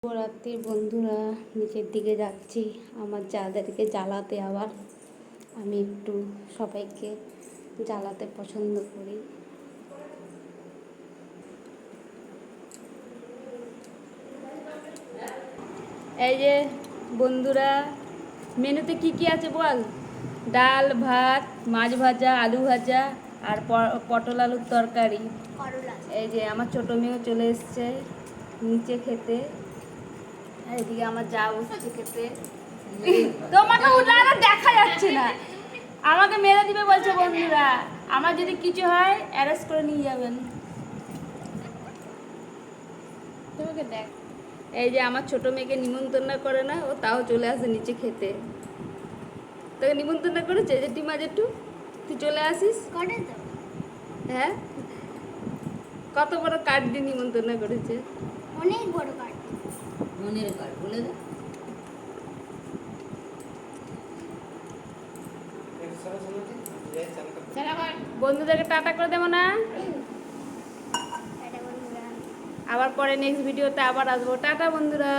শুভরাত্রি বন্ধুরা, নিচের দিকে যাচ্ছি আমার যাদেরকে জ্বালাতে। আবার আমি একটু সবাইকে জ্বালাতে পছন্দ করি। এই যে বন্ধুরা, মেনুতে কি কি আছে বল? ডাল, ভাত, মাছ ভাজা, আলু ভাজা আর পটল আলুর তরকারি। এই যে আমার ছোটো মেয়েও চলে এসছে নিচে খেতে। এদিকে আমার যা বসছে খেতে। তোমাকে উঠলে আর দেখা যাচ্ছে না, আমাকে মেরে দিবে বলছে। বন্ধুরা, আমার যদি কিছু হয় অ্যারেস্ট করে নিয়ে যাবেন। তোমাকে দেখ, এই যে আমার ছোট মেয়েকে নিমন্ত্রণ করে না, ও তাও চলে আসে নিচে খেতে। তোকে নিমন্ত্রণ করেছে জেঠিমা জেঠু, তুই চলে আসিস। হ্যাঁ, কত বড় কার্ড দিয়ে নিমন্ত্রণ করেছে, অনেক বড় কার্ড, মনের কার্ড বলে দে। বন্ধুদেরকে টাটা করে দেবো না? আবার পরে নেক্সট ভিডিওতে আবার আসবো। টাটা বন্ধুরা।